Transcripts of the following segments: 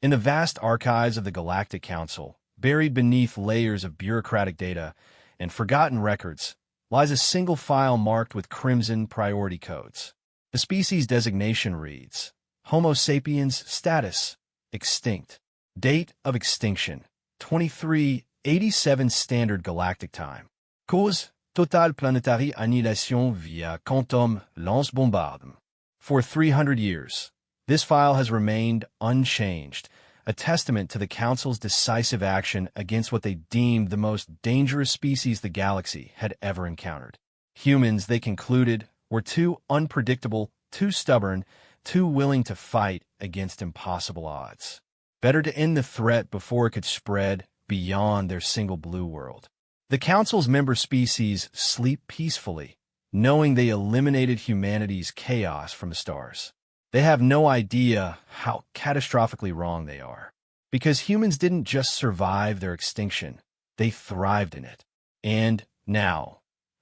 In the vast archives of the Galactic Council, buried beneath layers of bureaucratic data and forgotten records, lies a single file marked with crimson priority codes. The species designation reads, Homo sapiens status, extinct. Date of extinction, 2387 Standard Galactic Time. Cause, totale planetary annihilation via quantum lance-bombardement. For 300 years, this file has remained unchanged, a testament to the Council's decisive action against what they deemed the most dangerous species the galaxy had ever encountered. Humans, they concluded, were too unpredictable, too stubborn, too willing to fight against impossible odds. Better to end the threat before it could spread beyond their single blue world. The Council's member species sleep peacefully, knowing they eliminated humanity's chaos from the stars. They have no idea how catastrophically wrong they are. Because humans didn't just survive their extinction, they thrived in it. And now,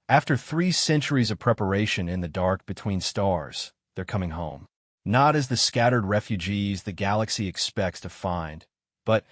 after 3 centuries of preparation in the dark between stars, they're coming home. Not as the scattered refugees the galaxy expects to find, but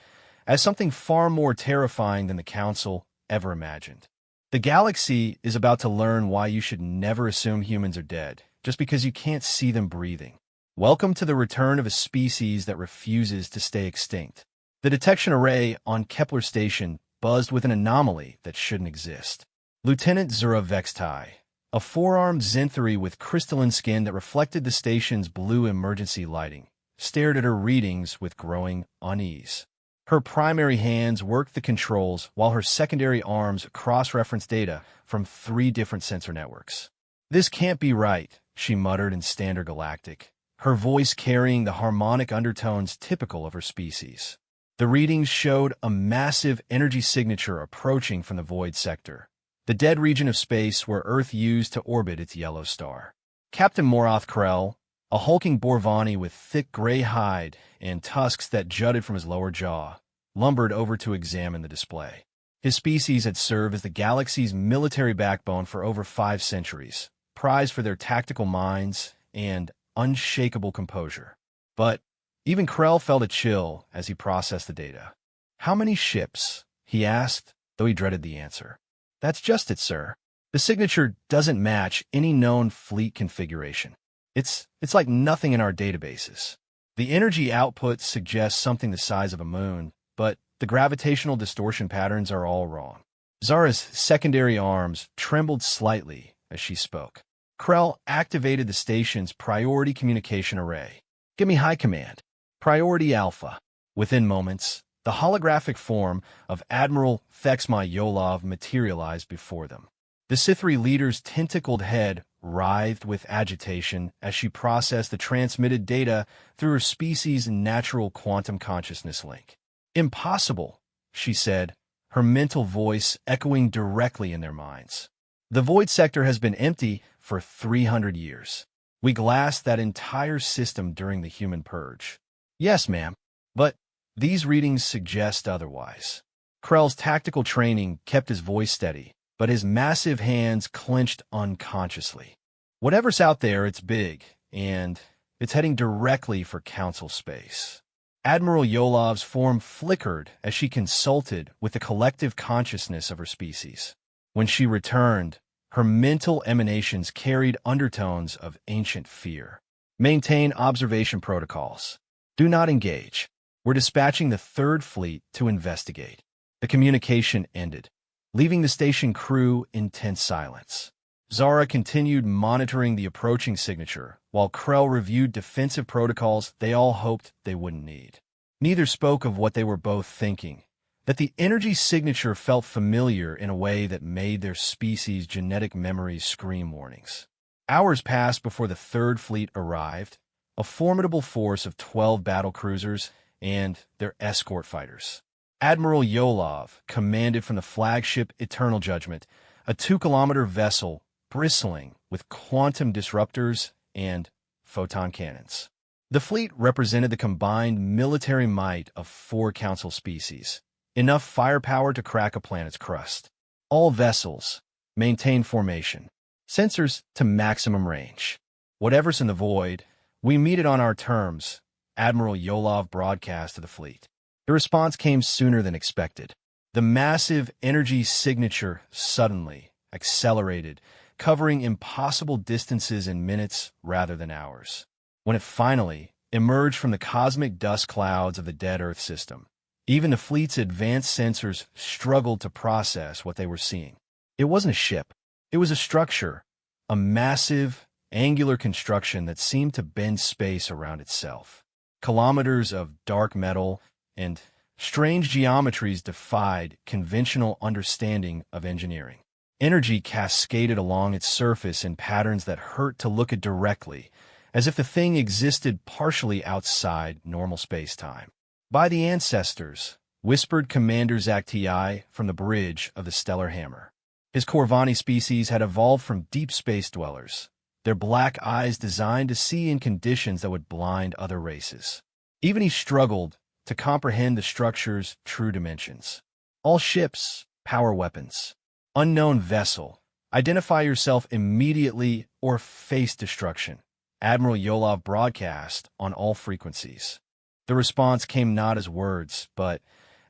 as something far more terrifying than the Council ever imagined. The galaxy is about to learn why you should never assume humans are dead, just because you can't see them breathing. Welcome to the return of a species that refuses to stay extinct. The detection array on Kepler Station buzzed with an anomaly that shouldn't exist. Lieutenant Zura Vextai, a 4-armed Zenthari with crystalline skin that reflected the station's blue emergency lighting, stared at her readings with growing unease. Her primary hands worked the controls while her secondary arms cross-referenced data from 3 different sensor networks. This can't be right, she muttered in Standard Galactic, her voice carrying the harmonic undertones typical of her species. The readings showed a massive energy signature approaching from the void sector, the dead region of space where Earth used to orbit its yellow star. Captain Morath Krell, a hulking Borvani with thick gray hide and tusks that jutted from his lower jaw, lumbered over to examine the display. His species had served as the galaxy's military backbone for over 5 centuries, prized for their tactical minds and unshakable composure. But even Krell felt a chill as he processed the data. "How many ships?" he asked, though he dreaded the answer. "That's just it, sir. The signature doesn't match any known fleet configuration. It's like nothing in our databases. The energy output suggests something the size of a moon, but the gravitational distortion patterns are all wrong." Zara's secondary arms trembled slightly as she spoke. Krell activated the station's priority communication array. "Give me high command. Priority Alpha." Within moments, the holographic form of Admiral Thexma Yolov materialized before them. The Sithri leader's tentacled head writhed with agitation as she processed the transmitted data through her species' natural quantum consciousness link. "Impossible," she said, her mental voice echoing directly in their minds. "The void sector has been empty for 300 years. We glassed that entire system during the human purge." "Yes, ma'am, but these readings suggest otherwise." Krell's tactical training kept his voice steady, but his massive hands clenched unconsciously. "Whatever's out there, it's big, and it's heading directly for Council space." Admiral Yolov's form flickered as she consulted with the collective consciousness of her species. When she returned, her mental emanations carried undertones of ancient fear. "Maintain observation protocols. Do not engage. We're dispatching the 3rd Fleet to investigate." The communication ended, leaving the station crew in tense silence. Zara continued monitoring the approaching signature, while Krell reviewed defensive protocols they all hoped they wouldn't need. Neither spoke of what they were both thinking, that the energy signature felt familiar in a way that made their species' genetic memories scream warnings. Hours passed before the 3rd Fleet arrived, a formidable force of 12 battlecruisers and their escort fighters. Admiral Yolov commanded from the flagship Eternal Judgment, a 2-kilometer vessel bristling with quantum disruptors and photon cannons. The fleet represented the combined military might of 4 Council species, enough firepower to crack a planet's crust. All vessels maintain formation, sensors to maximum range. "Whatever's in the void, we meet it on our terms," Admiral Yolov broadcast to the fleet. The response came sooner than expected. The massive energy signature suddenly accelerated, covering impossible distances in minutes rather than hours. When it finally emerged from the cosmic dust clouds of the dead Earth system, even the fleet's advanced sensors struggled to process what they were seeing. It wasn't a ship. It was a structure, a massive, angular construction that seemed to bend space around itself. Kilometers of dark metal and strange geometries defied conventional understanding of engineering. Energy cascaded along its surface in patterns that hurt to look at directly, as if the thing existed partially outside normal space-time. "By the ancestors," whispered Commander Zakti from the bridge of the Stellar Hammer. His Corvani species had evolved from deep space dwellers, their black eyes designed to see in conditions that would blind other races. Even he struggled to comprehend the structure's true dimensions. "All ships, power weapons. Unknown vessel. Identify yourself immediately or face destruction," Admiral Yolov broadcast on all frequencies. The response came not as words, but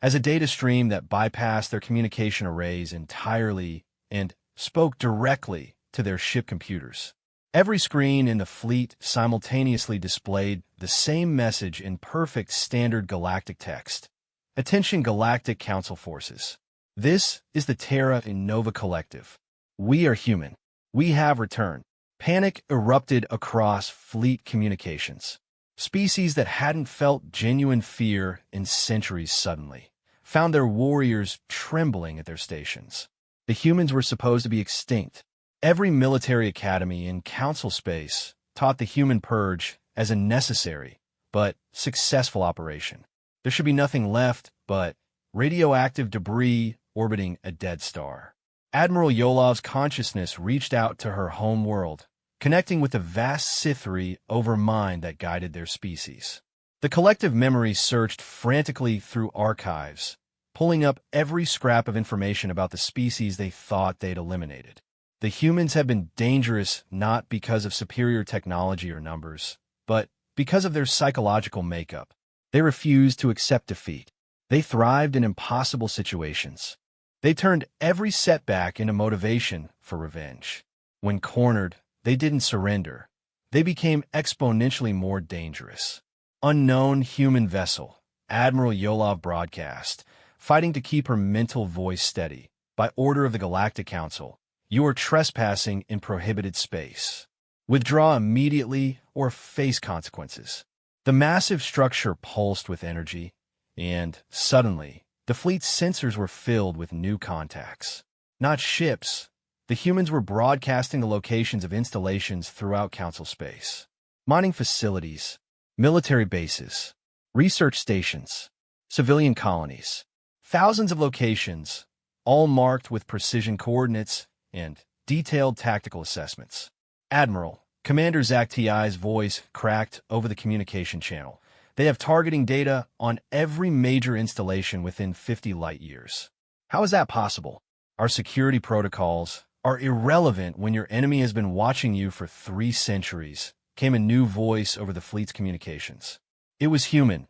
as a data stream that bypassed their communication arrays entirely and spoke directly to their ship computers. Every screen in the fleet simultaneously displayed the same message in perfect standard galactic text. "Attention Galactic Council Forces. This is the Terra Innova Collective. We are human. We have returned." Panic erupted across fleet communications. Species that hadn't felt genuine fear in centuries suddenly found their warriors trembling at their stations. The humans were supposed to be extinct. Every military academy in Council space taught the human purge as a necessary but successful operation. There should be nothing left but radioactive debris orbiting a dead star. Admiral Yolov's consciousness reached out to her home world, connecting with the vast Sithri over mind that guided their species. The collective memory searched frantically through archives, pulling up every scrap of information about the species they thought they'd eliminated. The humans have been dangerous not because of superior technology or numbers, but because of their psychological makeup. They refused to accept defeat. They thrived in impossible situations. They turned every setback into motivation for revenge. When cornered, they didn't surrender. They became exponentially more dangerous. Unknown human vessel, Admiral Yolov broadcast, fighting to keep her mental voice steady. By order of the Galactic Council, you are trespassing in prohibited space. Withdraw immediately or face consequences. The massive structure pulsed with energy, and suddenly, the fleet's sensors were filled with new contacts. Not ships. The humans were broadcasting the locations of installations throughout Council space. Mining facilities, military bases, research stations, civilian colonies. Thousands of locations, all marked with precision coordinates and detailed tactical assessments. "Admiral," Commander Zakti's voice cracked over the communication channel. "They have targeting data on every major installation within 50 light years. How is that possible? Our security protocols are irrelevant when your enemy has been watching you for 3 centuries," came a new voice over the fleet's communications. It was human,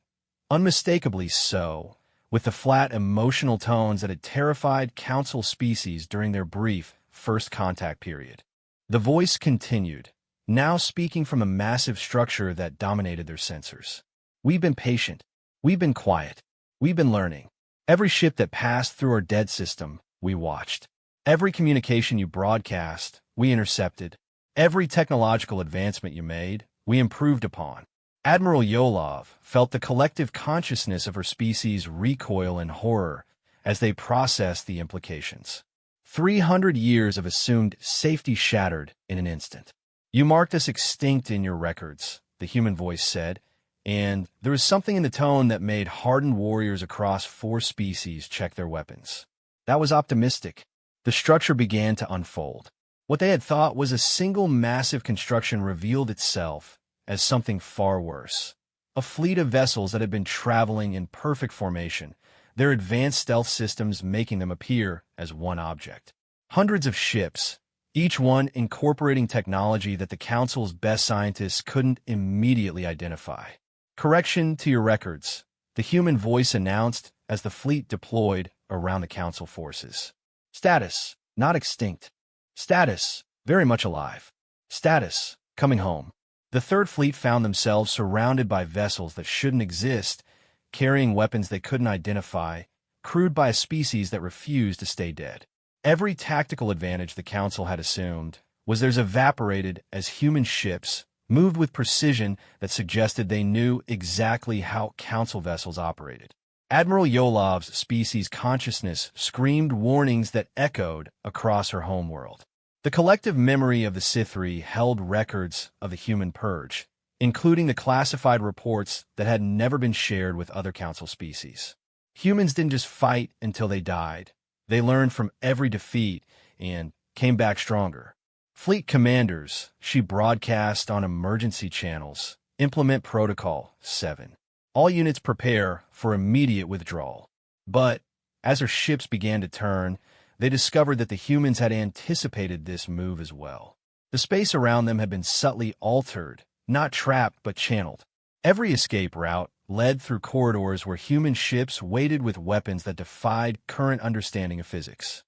unmistakably so, with the flat emotional tones that had terrified Council species during their brief first contact period. The voice continued, now speaking from a massive structure that dominated their sensors. "We've been patient. We've been quiet. We've been learning. Every ship that passed through our dead system, we watched. Every communication you broadcast, we intercepted. Every technological advancement you made, we improved upon." Admiral Yolov felt the collective consciousness of her species recoil in horror as they processed the implications. 300 years of assumed safety shattered in an instant. "You marked us extinct in your records," the human voice said, and there was something in the tone that made hardened warriors across 4 species check their weapons. That was optimistic. The structure began to unfold. What they had thought was a single massive construction revealed itself as something far worse. A fleet of vessels that had been traveling in perfect formation, their advanced stealth systems making them appear as one object. Hundreds of ships, each one incorporating technology that the Council's best scientists couldn't immediately identify. Correction to your records, the human voice announced as the fleet deployed around the Council forces. Status, not extinct. Status, very much alive. Status, coming home. The Third Fleet found themselves surrounded by vessels that shouldn't exist, carrying weapons they couldn't identify, crewed by a species that refused to stay dead. Every tactical advantage the Council had assumed was theirs evaporated as human ships moved with precision that suggested they knew exactly how Council vessels operated. Admiral Yolov's species consciousness screamed warnings that echoed across her homeworld. The collective memory of the Sithri held records of the human purge, including the classified reports that had never been shared with other Council species. Humans didn't just fight until they died. They learned from every defeat and came back stronger. Fleet commanders, she broadcast on emergency channels, implement Protocol 7. All units prepare for immediate withdrawal. But as her ships began to turn, they discovered that the humans had anticipated this move as well. The space around them had been subtly altered, not trapped but channeled. Every escape route led through corridors where human ships waited with weapons that defied current understanding of physics.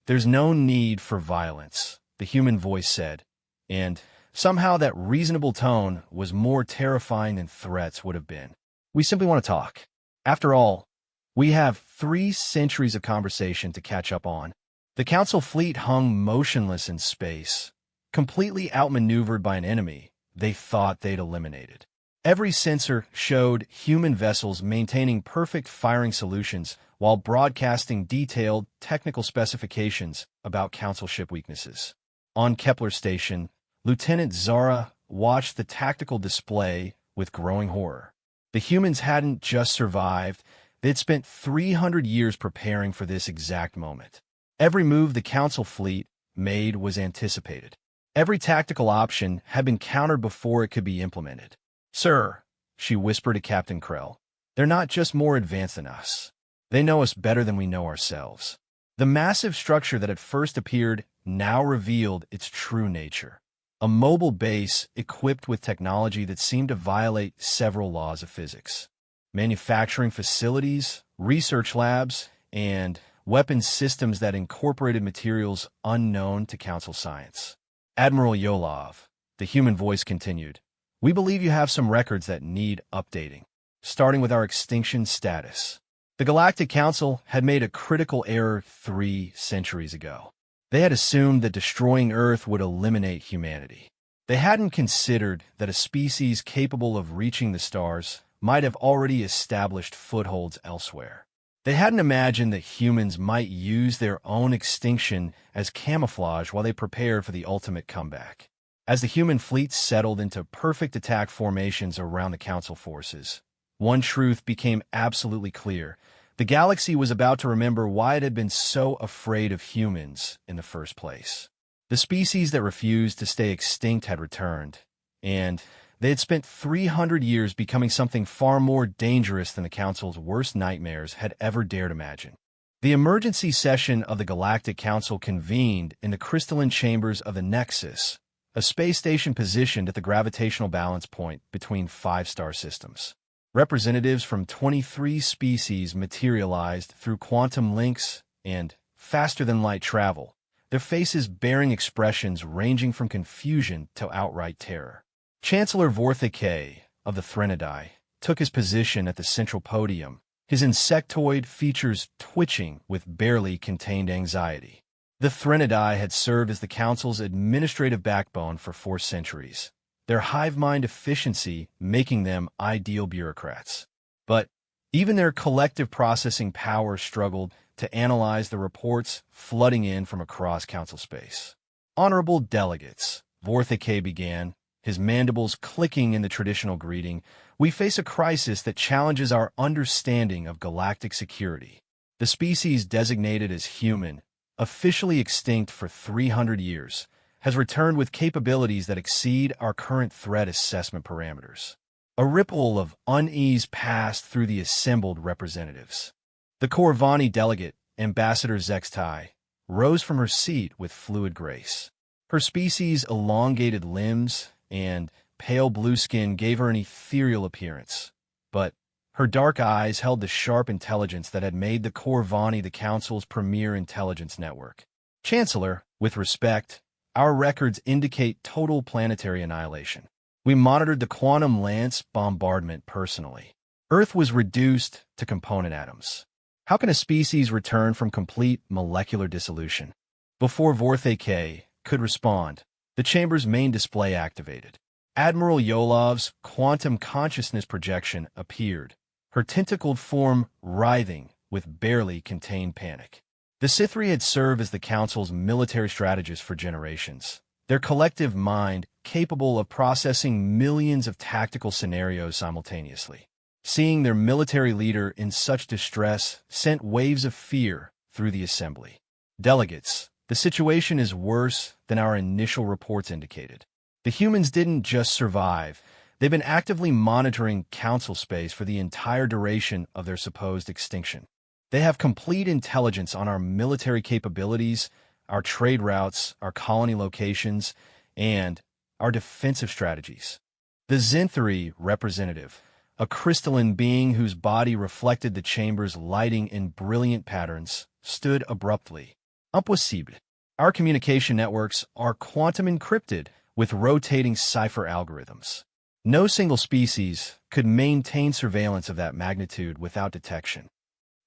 There's no need for violence, the human voice said, and somehow that reasonable tone was more terrifying than threats would have been. We simply want to talk. After all, we have 3 centuries of conversation to catch up on. The Council fleet hung motionless in space, completely outmaneuvered by an enemy they thought they'd eliminated. Every sensor showed human vessels maintaining perfect firing solutions while broadcasting detailed technical specifications about Council ship weaknesses. On Kepler Station, Lieutenant Zara watched the tactical display with growing horror. The humans hadn't just survived, they'd spent 300 years preparing for this exact moment. Every move the Council fleet made was anticipated. Every tactical option had been countered before it could be implemented. "Sir," she whispered to Captain Krell, "they're not just more advanced than us. They know us better than we know ourselves." The massive structure that had first appeared now revealed its true nature. A mobile base equipped with technology that seemed to violate several laws of physics. Manufacturing facilities, research labs, and weapons systems that incorporated materials unknown to Council science. "Admiral Yolov," the human voice continued, "we believe you have some records that need updating, starting with our extinction status. The Galactic Council had made a critical error 3 centuries ago. They had assumed that destroying Earth would eliminate humanity. They hadn't considered that a species capable of reaching the stars might have already established footholds elsewhere. They hadn't imagined that humans might use their own extinction as camouflage while they prepared for the ultimate comeback. As the human fleet settled into perfect attack formations around the Council forces, one truth became absolutely clear. The galaxy was about to remember why it had been so afraid of humans in the first place. The species that refused to stay extinct had returned, and they had spent 300 years becoming something far more dangerous than the Council's worst nightmares had ever dared imagine. The emergency session of the Galactic Council convened in the crystalline chambers of the Nexus, a space station positioned at the gravitational balance point between 5 star systems. Representatives from 23 species materialized through quantum links and faster-than-light travel, their faces bearing expressions ranging from confusion to outright terror. Chancellor Vorthicke of the Threnody took his position at the central podium, his insectoid features twitching with barely contained anxiety. The Threnody had served as the Council's administrative backbone for 4 centuries, their hive-mind efficiency making them ideal bureaucrats. But even their collective processing power struggled to analyze the reports flooding in from across Council space. "Honorable delegates," Vorthicke began, his mandibles clicking in the traditional greeting, "we face a crisis that challenges our understanding of galactic security. The species designated as human, officially extinct for 300 years, has returned with capabilities that exceed our current threat assessment parameters." A ripple of unease passed through the assembled representatives. The Corvani delegate, Ambassador Zextai, rose from her seat with fluid grace. Her species' elongated limbs and pale blue skin gave her an ethereal appearance, but her dark eyes held the sharp intelligence that had made the Corvani the Council's premier intelligence network. Chancellor, with respect, our records indicate total planetary annihilation. We monitored the quantum lance bombardment personally. Earth was reduced to component atoms. How can a species return from complete molecular dissolution? Before Vorthake could respond, the chamber's main display activated. Admiral Yolov's quantum consciousness projection appeared, her tentacled form writhing with barely contained panic. The Sithri had served as the Council's military strategists for generations, their collective mind capable of processing millions of tactical scenarios simultaneously. Seeing their military leader in such distress sent waves of fear through the assembly. Delegates, the situation is worse than our initial reports indicated. The humans didn't just survive, they've been actively monitoring Council space for the entire duration of their supposed extinction. They have complete intelligence on our military capabilities, our trade routes, our colony locations, and our defensive strategies. The Zinthri representative, a crystalline being whose body reflected the chamber's lighting in brilliant patterns, stood abruptly. Impossible. Our communication networks are quantum encrypted with rotating cipher algorithms. No single species could maintain surveillance of that magnitude without detection.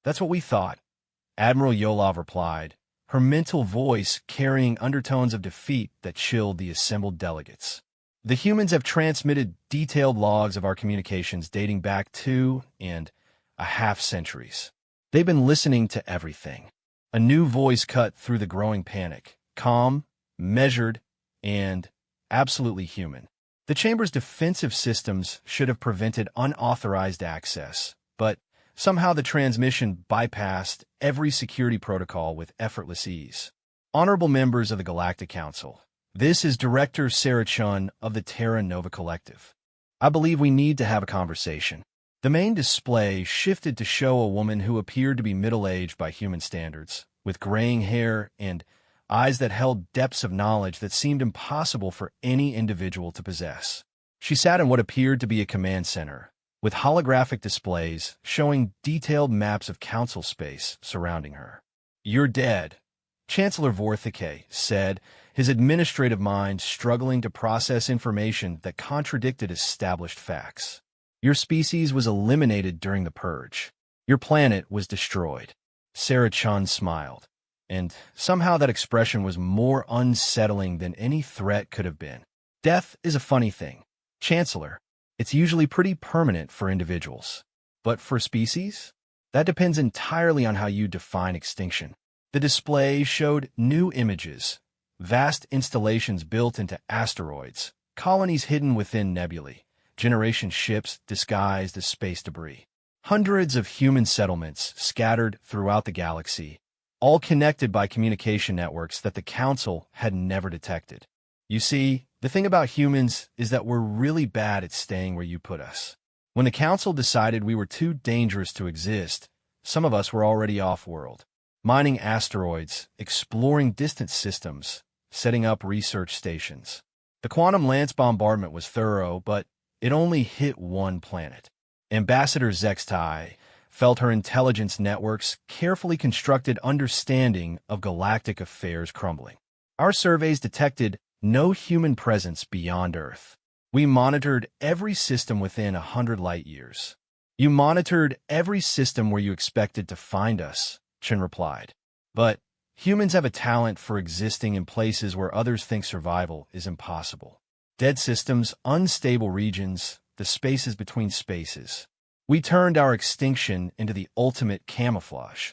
That's what we thought, Admiral Yolov replied, her mental voice carrying undertones of defeat that chilled the assembled delegates. The humans have transmitted detailed logs of our communications dating back 2.5 centuries. They've been listening to everything. A new voice cut through the growing panic, calm, measured, and absolutely human. The chamber's defensive systems should have prevented unauthorized access, but somehow the transmission bypassed every security protocol with effortless ease. Honorable members of the Galactic Council, this is Director Sarah Chun of the Terra Nova Collective. I believe we need to have a conversation. The main display shifted to show a woman who appeared to be middle-aged by human standards, with graying hair and eyes that held depths of knowledge that seemed impossible for any individual to possess. She sat in what appeared to be a command center, with holographic displays showing detailed maps of Council space surrounding her. "You're dead," Chancellor Vorthake said, his administrative mind struggling to process information that contradicted established facts. "Your species was eliminated during the purge. Your planet was destroyed." Sarah Chun smiled, and somehow that expression was more unsettling than any threat could have been. "Death is a funny thing, Chancellor. It's usually pretty permanent for individuals. But for species? That depends entirely on how you define extinction." The display showed new images, vast installations built into asteroids, colonies hidden within nebulae, generation ships disguised as space debris. Hundreds of human settlements scattered throughout the galaxy, all connected by communication networks that the Council had never detected. You see, the thing about humans is that we're really bad at staying where you put us. When the Council decided we were too dangerous to exist, some of us were already off-world, mining asteroids, exploring distant systems, setting up research stations. The quantum lance bombardment was thorough, but it only hit one planet. Ambassador Zextai felt her intelligence network's carefully constructed understanding of galactic affairs crumbling. Our surveys detected no human presence beyond Earth. We monitored every system within 100 light years. "You monitored every system where you expected to find us," Chen replied. "But humans have a talent for existing in places where others think survival is impossible. Dead systems, unstable regions, the spaces between spaces. We turned our extinction into the ultimate camouflage."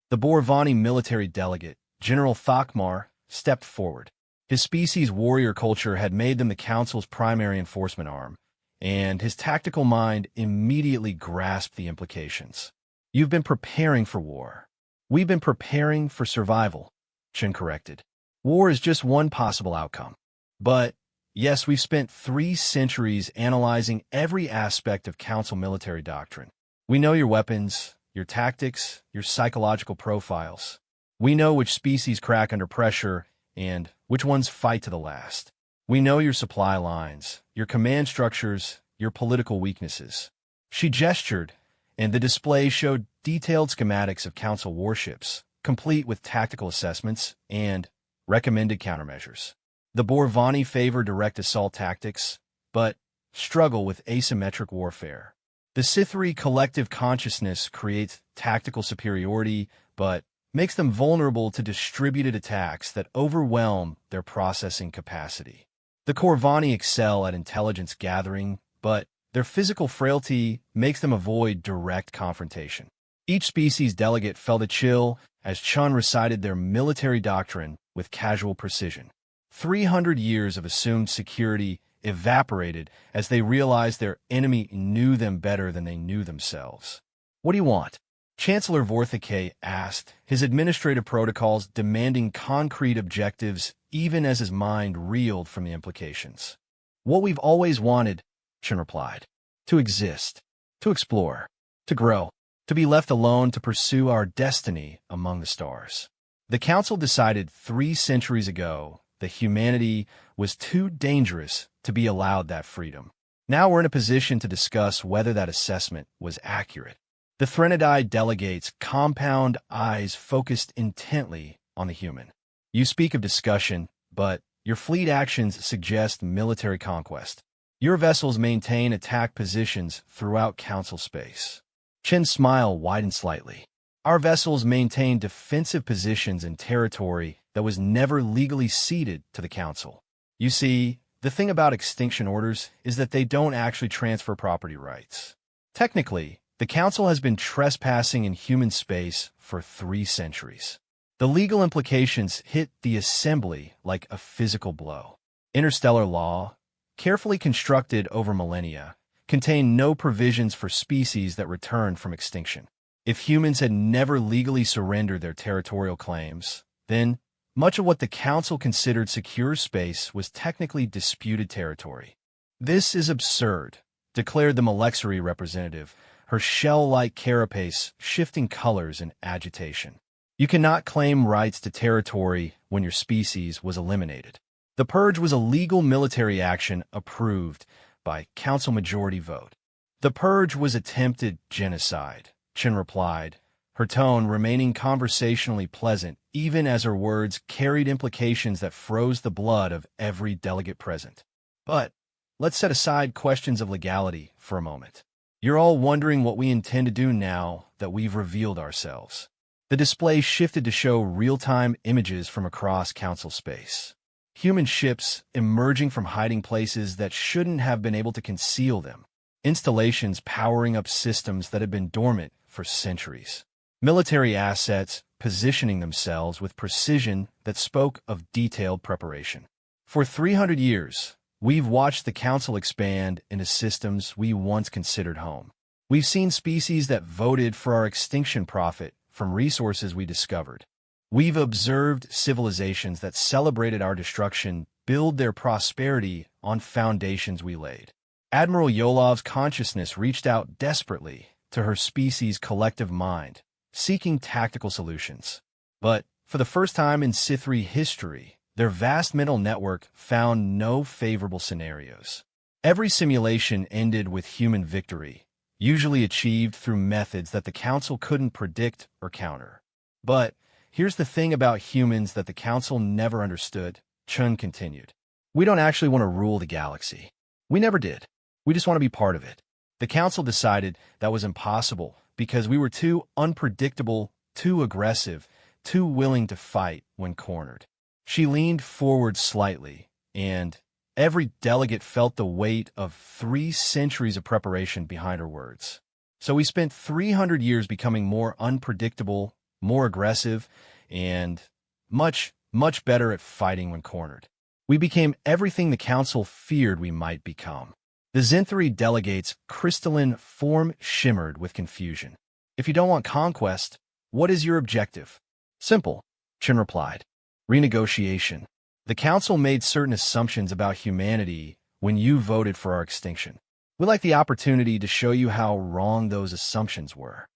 The Borvani military delegate, General Thakmar, stepped forward. His species' warrior culture had made them the Council's primary enforcement arm, and his tactical mind immediately grasped the implications. "You've been preparing for war. We've been preparing for survival," Chen corrected. "War is just one possible outcome. But yes, we've spent 3 centuries analyzing every aspect of Council military doctrine. We know your weapons, your tactics, your psychological profiles. We know which species crack under pressure and which ones fight to the last. We know your supply lines, your command structures, your political weaknesses." She gestured, and the display showed detailed schematics of Council warships, complete with tactical assessments and recommended countermeasures. The Borvani favor direct assault tactics, but struggle with asymmetric warfare. The Sithri collective consciousness creates tactical superiority, but makes them vulnerable to distributed attacks that overwhelm their processing capacity. The Corvani excel at intelligence gathering, but their physical frailty makes them avoid direct confrontation. Each species delegate felt a chill as Chun recited their military doctrine with casual precision. 300 years of assumed security evaporated as they realized their enemy knew them better than they knew themselves. "What do you want?" Chancellor Vorthike asked, his administrative protocols demanding concrete objectives even as his mind reeled from the implications. "What we've always wanted," Chun replied. "To exist, to explore, to grow, to be left alone to pursue our destiny among the stars." The Council decided 3 centuries ago that humanity was too dangerous to be allowed that freedom. Now we're in a position to discuss whether that assessment was accurate. The Threnodai delegates compound eyes focused intently on the human. "You speak of discussion, but your fleet actions suggest military conquest. Your vessels maintain attack positions throughout Council space." Chen's smile widened slightly. "Our vessels maintain defensive positions in territory that was never legally ceded to the Council. You see, the thing about extinction orders is that they don't actually transfer property rights. Technically, the Council has been trespassing in human space for 3 centuries. The legal implications hit the Assembly like a physical blow. Interstellar law, carefully constructed over millennia, contained no provisions for species that returned from extinction. If humans had never legally surrendered their territorial claims, then much of what the Council considered secure space was technically disputed territory. "This is absurd," declared the Malexery representative, her shell-like carapace shifting colors in agitation. "You cannot claim rights to territory when your species was eliminated." The purge was a legal military action approved by Council majority vote. "The purge was attempted genocide," Chen replied, her tone remaining conversationally pleasant even as her words carried implications that froze the blood of every delegate present. "But let's set aside questions of legality for a moment. You're all wondering what we intend to do now that we've revealed ourselves." The display shifted to show real-time images from across Council space. Human ships emerging from hiding places that shouldn't have been able to conceal them. Installations powering up systems that had been dormant for centuries. Military assets positioning themselves with precision that spoke of detailed preparation. For 300 years, we've watched the Council expand into systems we once considered home. We've seen species that voted for our extinction profit from resources we discovered. We've observed civilizations that celebrated our destruction build their prosperity on foundations we laid. Admiral Yolov's consciousness reached out desperately to her species' collective mind, seeking tactical solutions. But for the first time in Sithri history, their vast mental network found no favorable scenarios. Every simulation ended with human victory, usually achieved through methods that the Council couldn't predict or counter. "But here's the thing about humans that the Council never understood," Chun continued. "We don't actually want to rule the galaxy. We never did. We just want to be part of it. The Council decided that was impossible because we were too unpredictable, too aggressive, too willing to fight when cornered." She leaned forward slightly, and every delegate felt the weight of 3 centuries of preparation behind her words. "So we spent 300 years becoming more unpredictable, more aggressive, and much, much better at fighting when cornered. We became everything the Council feared we might become." The Zinthari delegates' crystalline form shimmered with confusion. "If you don't want conquest, what is your objective?" "Simple," Chen replied. "Renegotiation. The Council made certain assumptions about humanity when you voted for our extinction. We'd like the opportunity to show you how wrong those assumptions were."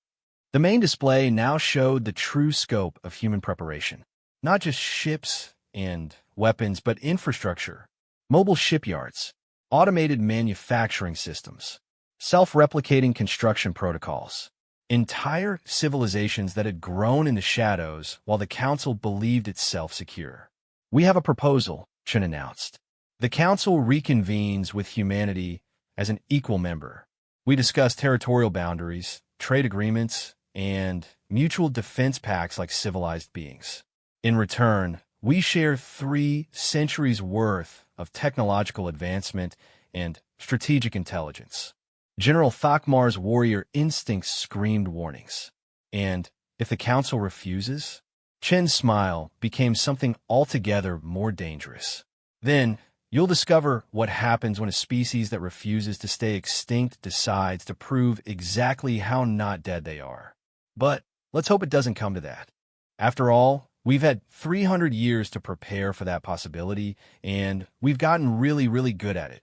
The main display now showed the true scope of human preparation. Not just ships and weapons, but infrastructure, mobile shipyards, automated manufacturing systems, self-replicating construction protocols. Entire civilizations that had grown in the shadows while the Council believed itself secure. "We have a proposal," Chen announced. The Council reconvenes with humanity as an equal member. We discuss territorial boundaries, trade agreements, and mutual defense pacts like civilized beings. In return, we share 3 centuries' worth of technological advancement and strategic intelligence. General Thakmar's warrior instincts screamed warnings. And if the Council refuses? Chen's smile became something altogether more dangerous. Then, you'll discover what happens when a species that refuses to stay extinct decides to prove exactly how not dead they are. But let's hope it doesn't come to that. After all, we've had 300 years to prepare for that possibility, and we've gotten really good at it.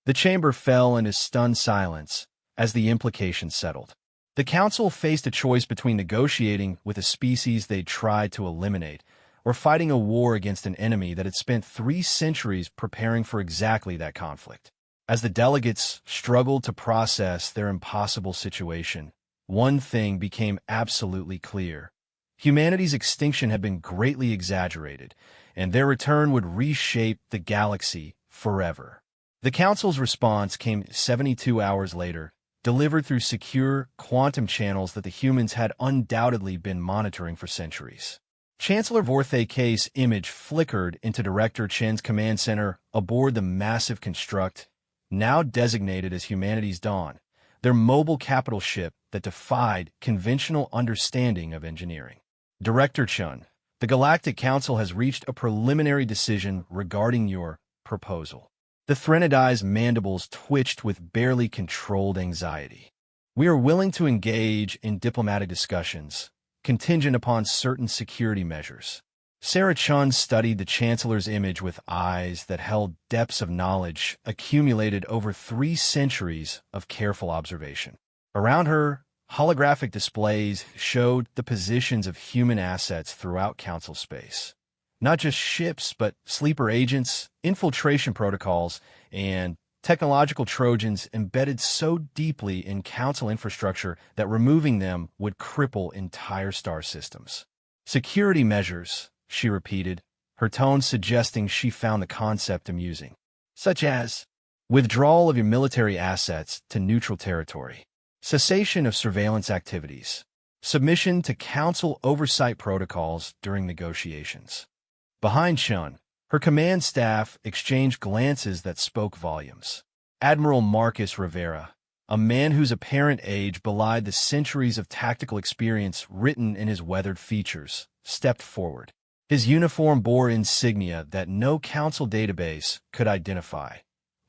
The chamber fell into stunned silence as the implications settled. The Council faced a choice between negotiating with a species they'd tried to eliminate or fighting a war against an enemy that had spent 3 centuries preparing for exactly that conflict. As the delegates struggled to process their impossible situation, one thing became absolutely clear. Humanity's extinction had been greatly exaggerated, and their return would reshape the galaxy forever. The Council's response came 72 hours later, delivered through secure quantum channels that the humans had undoubtedly been monitoring for centuries. Chancellor Vorthay's image flickered into Director Chen's command center aboard the massive construct, now designated as Humanity's Dawn, their mobile capital ship that defied conventional understanding of engineering. Director Chen, the Galactic Council has reached a preliminary decision regarding your proposal. The Threnodi's mandibles twitched with barely controlled anxiety. We are willing to engage in diplomatic discussions, contingent upon certain security measures. Sarah Chun studied the Chancellor's image with eyes that held depths of knowledge accumulated over 3 centuries of careful observation. Around her, holographic displays showed the positions of human assets throughout Council space. Not just ships, but sleeper agents, infiltration protocols, and technological Trojans embedded so deeply in Council infrastructure that removing them would cripple entire star systems. "Security measures," she repeated, her tone suggesting she found the concept amusing. "Such as withdrawal of your military assets to neutral territory, cessation of surveillance activities, submission to Council oversight protocols during negotiations." Behind Chun, her command staff exchanged glances that spoke volumes. Admiral Marcus Rivera, a man whose apparent age belied the centuries of tactical experience written in his weathered features, stepped forward. His uniform bore insignia that no Council database could identify,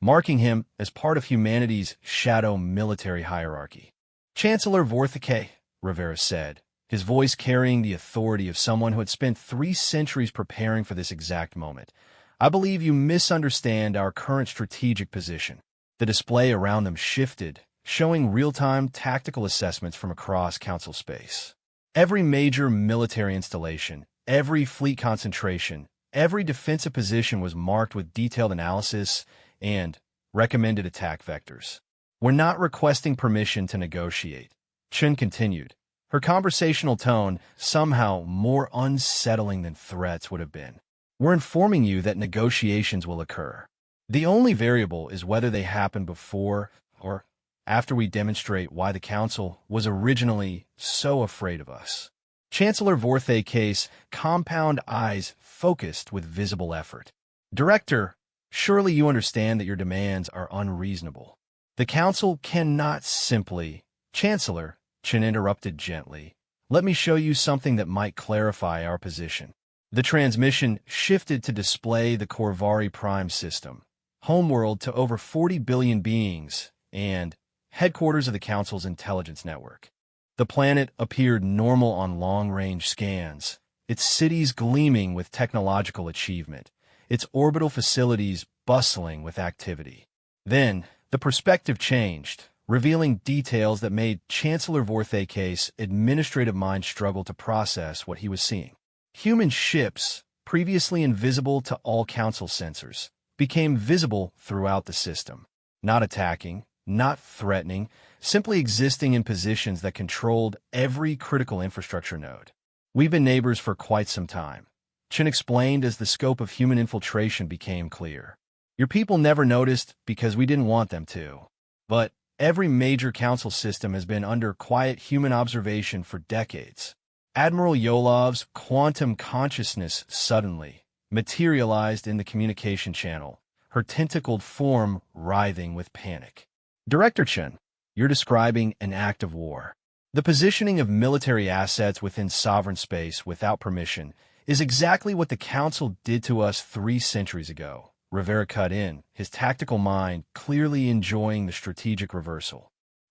marking him as part of humanity's shadow military hierarchy. "Chancellor Vorthake," Rivera said, his voice carrying the authority of someone who had spent 3 centuries preparing for this exact moment. "I believe you misunderstand our current strategic position." The display around them shifted, showing real-time tactical assessments from across Council space. Every major military installation, every fleet concentration, every defensive position was marked with detailed analysis and recommended attack vectors. "We're not requesting permission to negotiate," Chen continued, her conversational tone somehow more unsettling than threats would have been. "We're informing you that negotiations will occur. The only variable is whether they happen before or after we demonstrate why the Council was originally so afraid of us." Chancellor Vorthay's compound eyes focused with visible effort. "Director, surely you understand that your demands are unreasonable. The Council cannot simply—" "Chancellor," Chen interrupted gently, "let me show you something that might clarify our position." The transmission shifted to display the Corvari Prime system, homeworld to over 40 billion beings, and headquarters of the Council's intelligence network. The planet appeared normal on long-range scans, its cities gleaming with technological achievement, its orbital facilities bustling with activity. Then, the perspective changed, revealing details that made Chancellor Vorthay's administrative mind struggle to process what he was seeing. Human ships, previously invisible to all Council sensors, became visible throughout the system, not attacking, not threatening, simply existing in positions that controlled every critical infrastructure node. We've been neighbors for quite some time, Chen explained as the scope of human infiltration became clear. Your people never noticed because we didn't want them to. But every major council system has been under quiet human observation for decades. Admiral Yolov's quantum consciousness suddenly materialized in the communication channel, her tentacled form writhing with panic. Director Chen, you're describing an act of war. The positioning of military assets within sovereign space without permission is exactly what the Council did to us 3 centuries ago. Rivera cut in, his tactical mind clearly enjoying the strategic reversal.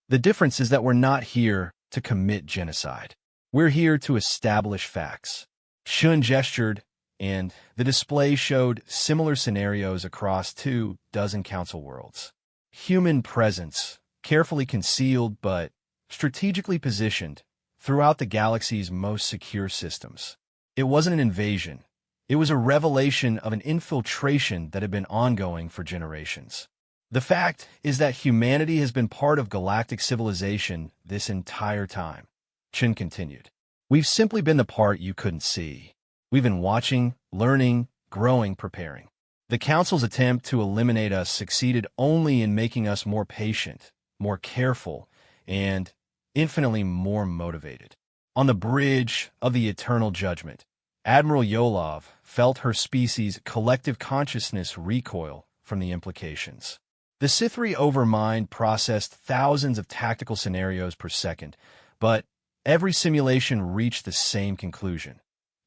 The difference is that we're not here to commit genocide. We're here to establish facts. Shun gestured, and the display showed similar scenarios across 24 council worlds. Human presence, carefully concealed but strategically positioned throughout the galaxy's most secure systems. It wasn't an invasion. It was a revelation of an infiltration that had been ongoing for generations. The fact is that humanity has been part of galactic civilization this entire time, Chen continued. We've simply been the part you couldn't see. We've been watching, learning, growing, preparing. The Council's attempt to eliminate us succeeded only in making us more patient, more careful, and infinitely more motivated. On the bridge of the eternal judgment, Admiral Yolov felt her species' collective consciousness recoil from the implications. The Sithri overmind processed thousands of tactical scenarios per second, but every simulation reached the same conclusion.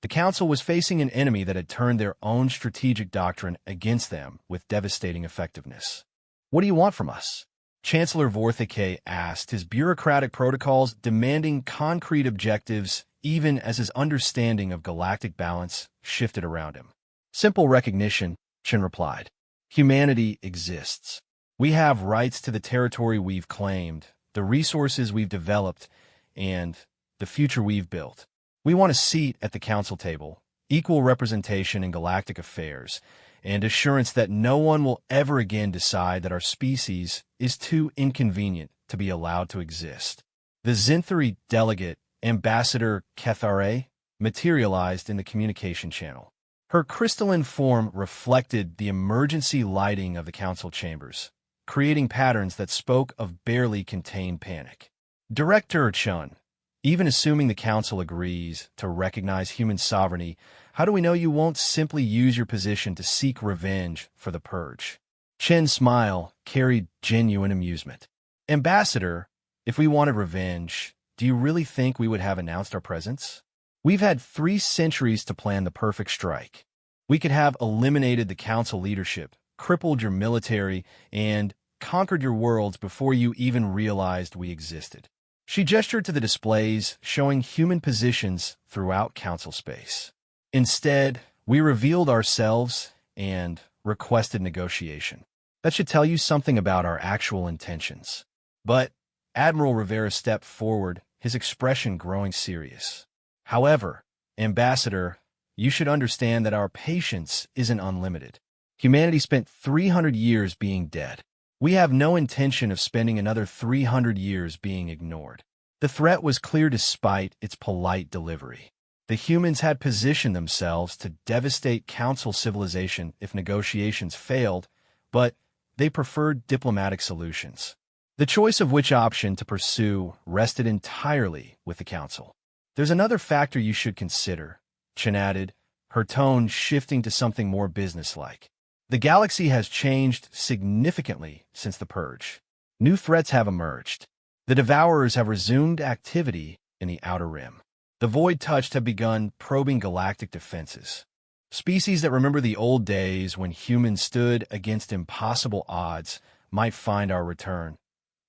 The Council was facing an enemy that had turned their own strategic doctrine against them with devastating effectiveness. What do you want from us? Chancellor Vorthike asked, his bureaucratic protocols demanding concrete objectives even as his understanding of galactic balance shifted around him. Simple recognition, Chen replied. Humanity exists. We have rights to the territory we've claimed, the resources we've developed, and the future we've built. We want a seat at the council table, equal representation in galactic affairs, and assurance that no one will ever again decide that our species is too inconvenient to be allowed to exist. The Zinthari delegate, Ambassador Kethare, materialized in the communication channel. Her crystalline form reflected the emergency lighting of the council chambers, creating patterns that spoke of barely contained panic. Director Chun, even assuming the council agrees to recognize human sovereignty, how do we know you won't simply use your position to seek revenge for the purge? Chen's smile carried genuine amusement. Ambassador, if we wanted revenge, do you really think we would have announced our presence? We've had 3 centuries to plan the perfect strike. We could have eliminated the council leadership, crippled your military, and conquered your worlds before you even realized we existed. She gestured to the displays showing human positions throughout council space. Instead, we revealed ourselves and requested negotiation. That should tell you something about our actual intentions. But Admiral Rivera stepped forward, his expression growing serious. However, Ambassador, you should understand that our patience isn't unlimited. Humanity spent 300 years being dead. We have no intention of spending another 300 years being ignored. The threat was clear despite its polite delivery. The humans had positioned themselves to devastate council civilization if negotiations failed, but they preferred diplomatic solutions. The choice of which option to pursue rested entirely with the council. There's another factor you should consider, Chen added, her tone shifting to something more businesslike. The galaxy has changed significantly since the purge. New threats have emerged. The Devourers have resumed activity in the Outer Rim. The Void Touched have begun probing galactic defenses. Species that remember the old days when humans stood against impossible odds might find our return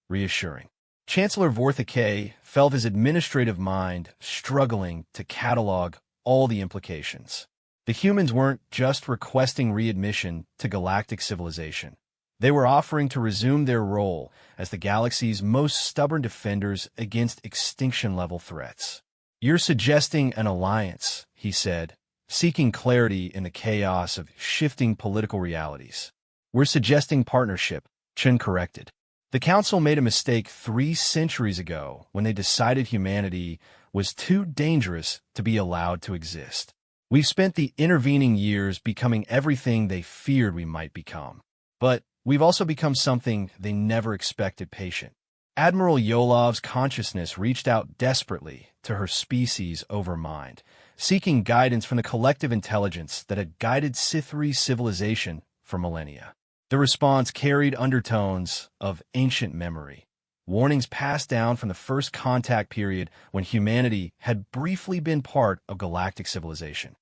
reassuring. Chancellor Vorthike felt his administrative mind struggling to catalog all the implications. The humans weren't just requesting readmission to galactic civilization. They were offering to resume their role as the galaxy's most stubborn defenders against extinction-level threats. You're suggesting an alliance, he said, seeking clarity in the chaos of shifting political realities. We're suggesting partnership, Chen corrected. The Council made a mistake 3 centuries ago when they decided humanity was too dangerous to be allowed to exist. We've spent the intervening years becoming everything they feared we might become. But we've also become something they never expected: patient. Admiral Yolov's consciousness reached out desperately to her species' overmind, seeking guidance from the collective intelligence that had guided Sithri's civilization for millennia. The response carried undertones of ancient memory, warnings passed down from the first contact period when humanity had briefly been part of galactic civilization.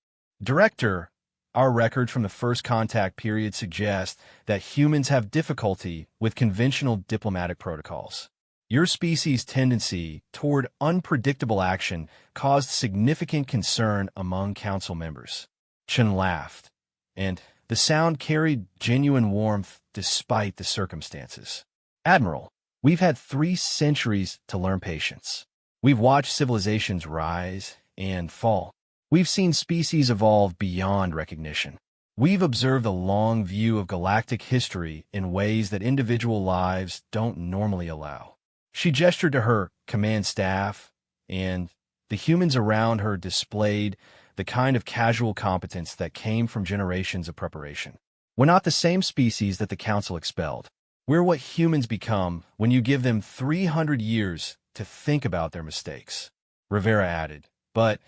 Director, our records from the first contact period suggest that humans have difficulty with conventional diplomatic protocols. Your species' tendency toward unpredictable action caused significant concern among council members. Chen laughed, and the sound carried genuine warmth despite the circumstances. Admiral, we've had 3 centuries to learn patience. We've watched civilizations rise and fall. We've seen species evolve beyond recognition. We've observed the long view of galactic history in ways that individual lives don't normally allow. She gestured to her command staff, and the humans around her displayed the kind of casual competence that came from generations of preparation. We're not the same species that the Council expelled. We're what humans become when you give them 300 years to think about their mistakes, Rivera added. But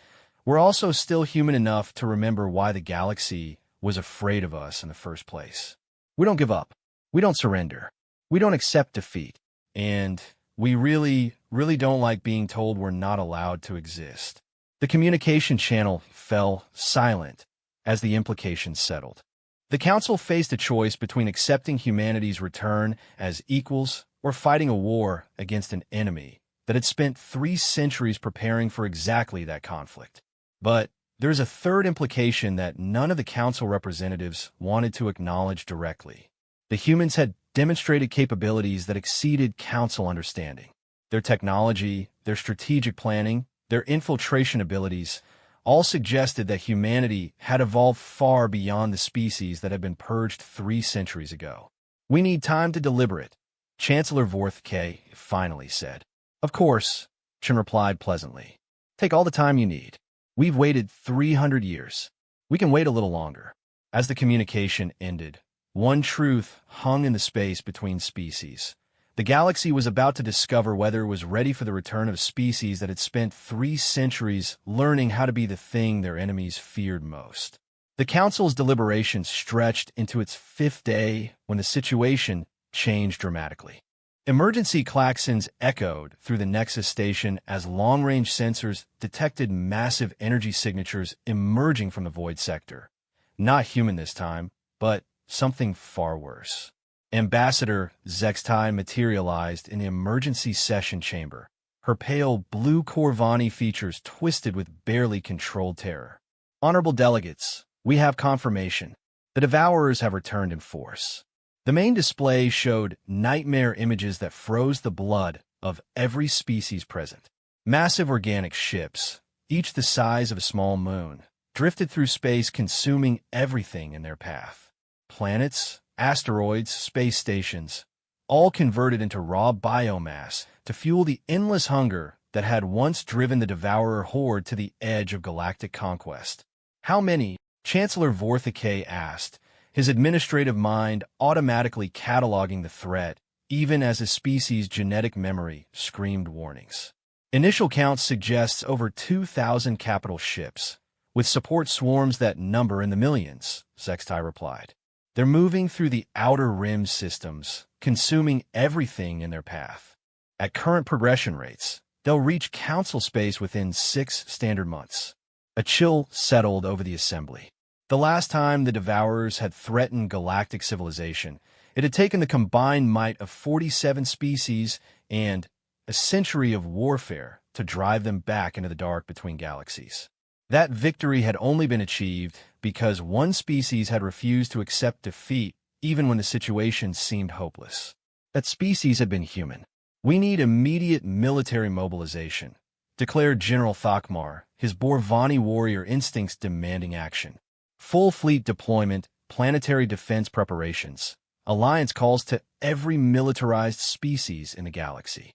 we're also still human enough to remember why the galaxy was afraid of us in the first place. We don't give up. We don't surrender. We don't accept defeat. And we really don't like being told we're not allowed to exist. The communication channel fell silent as the implications settled. The Council faced a choice between accepting humanity's return as equals or fighting a war against an enemy that had spent 3 centuries preparing for exactly that conflict. But there's a third implication that none of the Council representatives wanted to acknowledge directly. The humans had demonstrated capabilities that exceeded Council understanding. Their technology, their strategic planning, their infiltration abilities all suggested that humanity had evolved far beyond the species that had been purged 3 centuries ago. We need time to deliberate, Chancellor Vorthke finally said. Of course, Chen replied pleasantly. Take all the time you need. We've waited 300 years. We can wait a little longer. As the communication ended, one truth hung in the space between species. The galaxy was about to discover whether it was ready for the return of a species that had spent 3 centuries learning how to be the thing their enemies feared most. The Council's deliberations stretched into its 5th day when the situation changed dramatically. Emergency klaxons echoed through the Nexus station as long-range sensors detected massive energy signatures emerging from the void sector. Not human this time, but something far worse. Ambassador Zextai materialized in the emergency session chamber, her pale blue Corvani features twisted with barely controlled terror. Honorable delegates, we have confirmation. The Devourers have returned in force. The main display showed nightmare images that froze the blood of every species present. Massive organic ships, each the size of a small moon, drifted through space, consuming everything in their path. Planets, asteroids, space stations, all converted into raw biomass to fuel the endless hunger that had once driven the Devourer horde to the edge of galactic conquest. How many? Chancellor Vorthke asked, his administrative mind automatically cataloging the threat, even as his species' genetic memory screamed warnings. Initial counts suggests over 2,000 capital ships, with support swarms that number in the millions, Zextai replied. They're moving through the outer rim systems, consuming everything in their path. At current progression rates, they'll reach Council space within 6 standard months. A chill settled over the assembly. The last time the Devourers had threatened galactic civilization, it had taken the combined might of 47 species and a century of warfare to drive them back into the dark between galaxies. That victory had only been achieved because one species had refused to accept defeat even when the situation seemed hopeless. That species had been human. We need immediate military mobilization, declared General Thakmar, his Borvani warrior instincts demanding action. Full fleet deployment, planetary defense preparations, Alliance calls to every militarized species in the galaxy.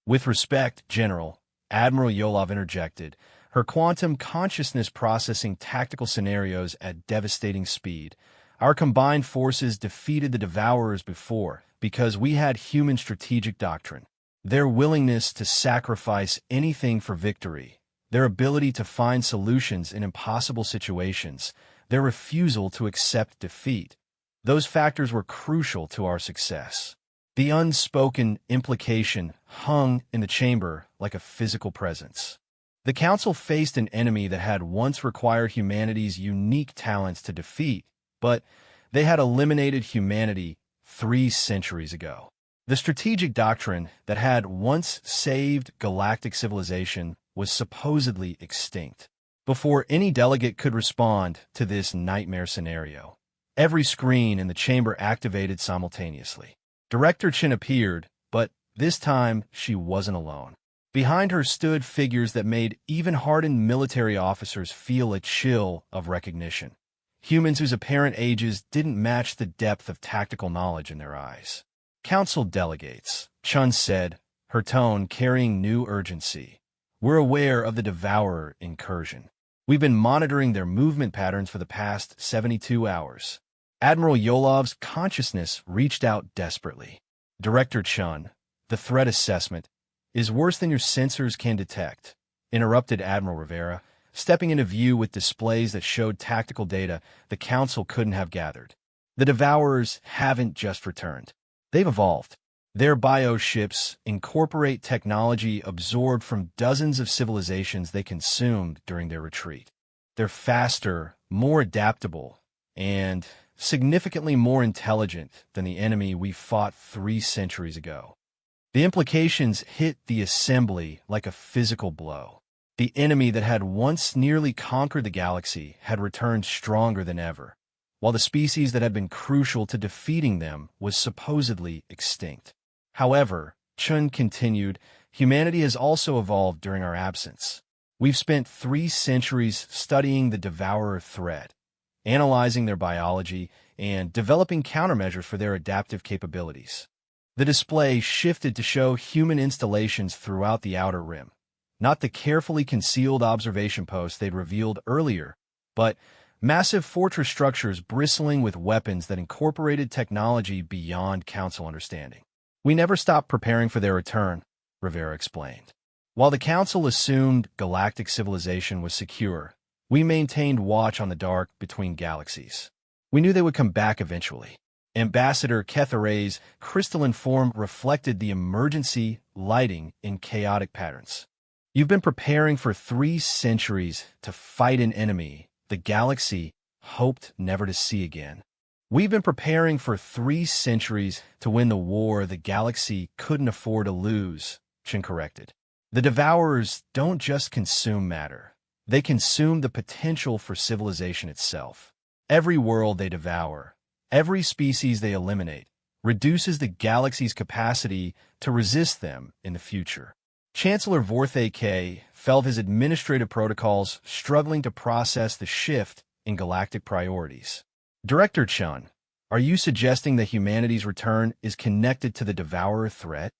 With respect, General, Admiral Yolov interjected, her quantum consciousness processing tactical scenarios at devastating speed. Our combined forces defeated the Devourers before because we had human strategic doctrine. Their willingness to sacrifice anything for victory, their ability to find solutions in impossible situations, their refusal to accept defeat. Those factors were crucial to our success. The unspoken implication hung in the chamber like a physical presence. The Council faced an enemy that had once required humanity's unique talents to defeat, but they had eliminated humanity 3 centuries ago. The strategic doctrine that had once saved galactic civilization was supposedly extinct. Before any delegate could respond to this nightmare scenario, every screen in the chamber activated simultaneously. Director Chen appeared, but this time she wasn't alone. Behind her stood figures that made even hardened military officers feel a chill of recognition. Humans whose apparent ages didn't match the depth of tactical knowledge in their eyes. Council delegates, Chun said, her tone carrying new urgency. We're aware of the Devourer incursion. We've been monitoring their movement patterns for the past 72 hours. Admiral Yolov's consciousness reached out desperately. Director Chun, the threat assessment is worse than your sensors can detect, interrupted Admiral Rivera, stepping into view with displays that showed tactical data the Council couldn't have gathered. The Devourers haven't just returned. They've evolved. Their bioships incorporate technology absorbed from dozens of civilizations they consumed during their retreat. They're faster, more adaptable, and significantly more intelligent than the enemy we fought 3 centuries ago. The implications hit the assembly like a physical blow. The enemy that had once nearly conquered the galaxy had returned stronger than ever, while the species that had been crucial to defeating them was supposedly extinct. However, Chun continued, humanity has also evolved during our absence. We've spent 3 centuries studying the Devourer threat, analyzing their biology, and developing countermeasures for their adaptive capabilities. The display shifted to show human installations throughout the Outer Rim, not the carefully concealed observation posts they'd revealed earlier, but massive fortress structures bristling with weapons that incorporated technology beyond Council understanding. We never stopped preparing for their return, Rivera explained. While the Council assumed galactic civilization was secure, we maintained watch on the dark between galaxies. We knew they would come back eventually. Ambassador Ketharay's crystalline form reflected the emergency lighting in chaotic patterns. You've been preparing for 3 centuries to fight an enemy the galaxy hoped never to see again. We've been preparing for 3 centuries to win the war the galaxy couldn't afford to lose, Chen corrected. The Devourers don't just consume matter. They consume the potential for civilization itself. Every world they devour, every species they eliminate, reduces the galaxy's capacity to resist them in the future. Chancellor Vorthay K felt his administrative protocols struggling to process the shift in galactic priorities. Director Chun, are you suggesting that humanity's return is connected to the Devourer threat?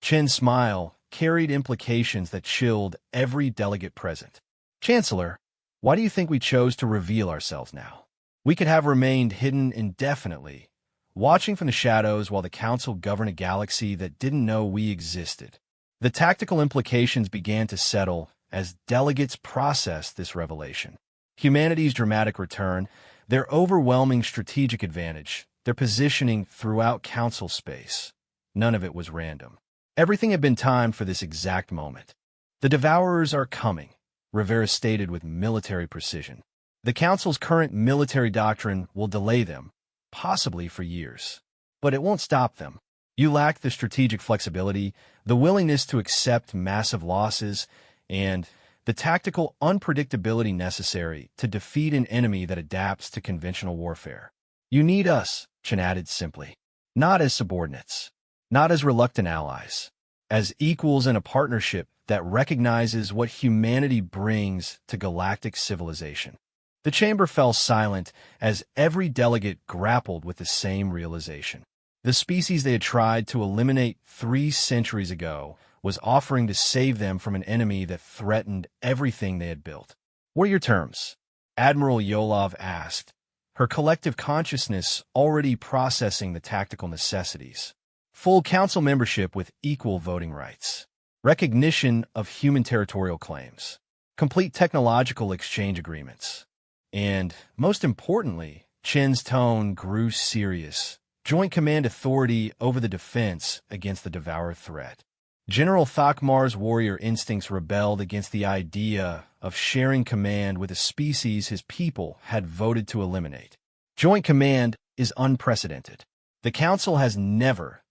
Chen's smile carried implications that chilled every delegate present. Chancellor, why do you think we chose to reveal ourselves now? We could have remained hidden indefinitely, watching from the shadows while the Council governed a galaxy that didn't know we existed. The tactical implications began to settle as delegates processed this revelation. Humanity's dramatic return, their overwhelming strategic advantage, their positioning throughout Council space. None of it was random. Everything had been timed for this exact moment. The Devourers are coming, Rivera stated with military precision. The Council's current military doctrine will delay them, possibly for years. But it won't stop them. You lack the strategic flexibility, the willingness to accept massive losses, and the tactical unpredictability necessary to defeat an enemy that adapts to conventional warfare. You need us, Chen added simply. Not as subordinates, not as reluctant allies, as equals in a partnership that recognizes what humanity brings to galactic civilization. The chamber fell silent as every delegate grappled with the same realization. The species they had tried to eliminate 3 centuries ago was offering to save them from an enemy that threatened everything they had built. "What are your terms?" Admiral Yolov asked, her collective consciousness already processing the tactical necessities. Full council membership with equal voting rights. Recognition of human territorial claims. Complete technological exchange agreements. And, most importantly, Chen's tone grew serious. Joint command authority over the defense against the Devourer threat. General Thakmar's warrior instincts rebelled against the idea of sharing command with a species his people had voted to eliminate. Joint command is unprecedented. The Council has never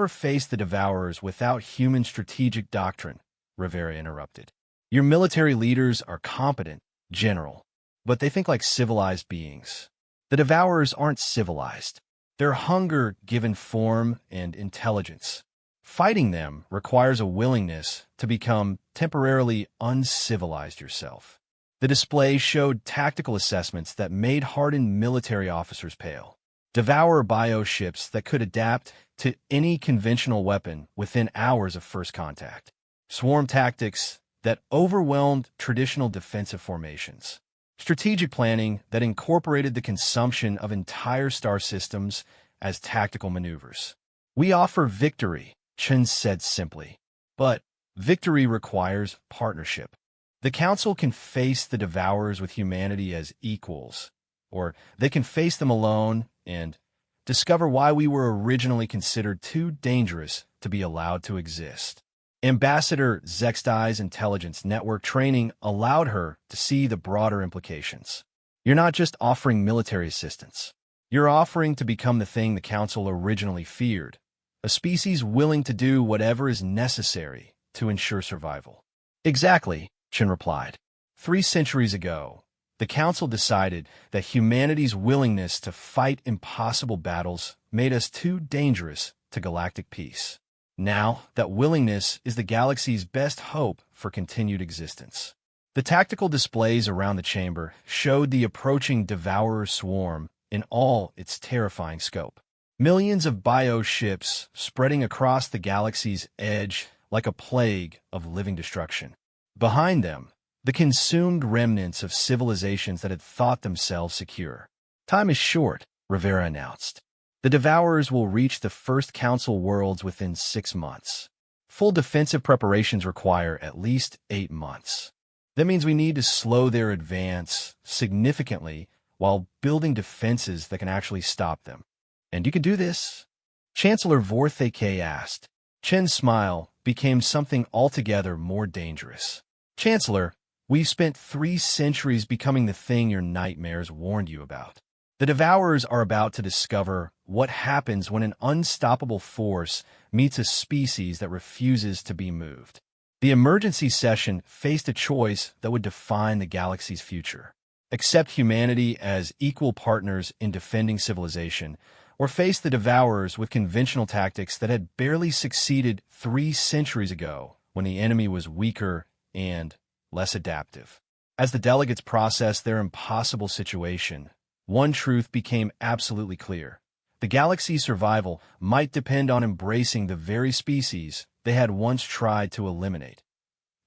faced the Devourers without human strategic doctrine, Rivera interrupted. Your military leaders are competent, General, but they think like civilized beings. The Devourers aren't civilized. Their hunger given form and intelligence. Fighting them requires a willingness to become temporarily uncivilized yourself. The display showed tactical assessments that made hardened military officers pale. Devourer bioships that could adapt to any conventional weapon within hours of first contact. Swarm tactics that overwhelmed traditional defensive formations. Strategic planning that incorporated the consumption of entire star systems as tactical maneuvers. "We offer victory," Chen said simply. "But victory requires partnership. The Council can face the Devourers with humanity as equals, or they can face them alone and discover why we were originally considered too dangerous to be allowed to exist." Ambassador Zexdai's intelligence network training allowed her to see the broader implications. You're not just offering military assistance. You're offering to become the thing the Council originally feared, a species willing to do whatever is necessary to ensure survival. "Exactly," Chen replied. 3 centuries ago, the Council decided that humanity's willingness to fight impossible battles made us too dangerous to galactic peace. Now, that willingness is the galaxy's best hope for continued existence. The tactical displays around the chamber showed the approaching Devourer swarm in all its terrifying scope. Millions of bioships spreading across the galaxy's edge like a plague of living destruction. Behind them, the consumed remnants of civilizations that had thought themselves secure. "Time is short," Rivera announced. "The Devourers will reach the first Council worlds within 6 months. Full defensive preparations require at least 8 months. That means we need to slow their advance significantly while building defenses that can actually stop them. And you can do this?" Chancellor Vorthake asked. Chen's smile became something altogether more dangerous. "Chancellor, we've spent 3 centuries becoming the thing your nightmares warned you about. The Devourers are about to discover what happens when an unstoppable force meets a species that refuses to be moved. The emergency session faced a choice that would define the galaxy's future. Accept humanity as equal partners in defending civilization, or face the Devourers with conventional tactics that had barely succeeded 3 centuries ago when the enemy was weaker and less adaptive. As the delegates processed their impossible situation, one truth became absolutely clear. The galaxy's survival might depend on embracing the very species they had once tried to eliminate.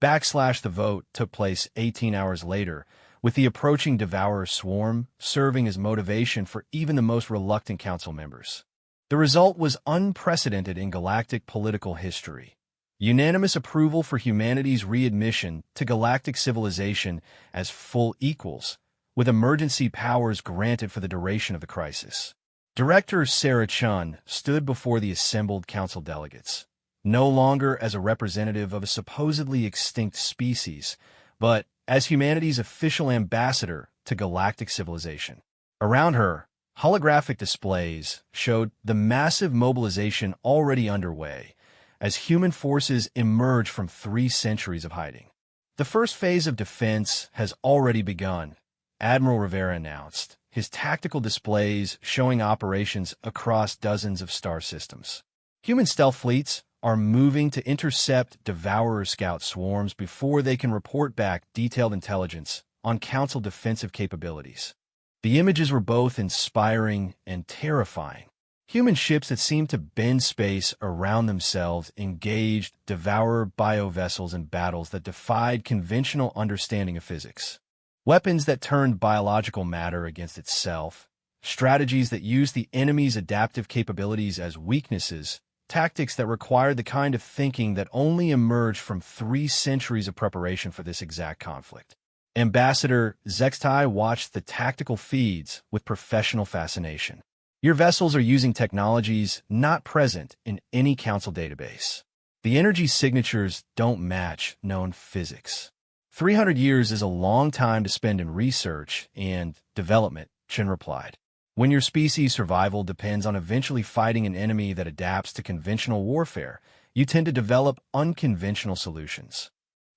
The vote took place 18 hours later, with the approaching Devourer swarm serving as motivation for even the most reluctant Council members. The result was unprecedented in galactic political history. Unanimous approval for humanity's readmission to galactic civilization as full equals, with emergency powers granted for the duration of the crisis. Director Sarah Chun stood before the assembled Council delegates, no longer as a representative of a supposedly extinct species, but as humanity's official ambassador to galactic civilization. Around her, holographic displays showed the massive mobilization already underway as human forces emerge from 3 centuries of hiding. "The first phase of defense has already begun," Admiral Rivera announced, his tactical displays showing operations across dozens of star systems. Human stealth fleets are moving to intercept Devourer scout swarms before they can report back detailed intelligence on Council defensive capabilities. The images were both inspiring and terrifying. Human ships that seemed to bend space around themselves engaged devourer biovessels in battles that defied conventional understanding of physics. Weapons that turned biological matter against itself, strategies that used the enemy's adaptive capabilities as weaknesses, tactics that required the kind of thinking that only emerged from 3 centuries of preparation for this exact conflict. Ambassador Zextai watched the tactical feeds with professional fascination. Your vessels are using technologies not present in any council database. The energy signatures don't match known physics. 300 years is a long time to spend in research and development, Chen replied. When your species' survival depends on eventually fighting an enemy that adapts to conventional warfare, you tend to develop unconventional solutions.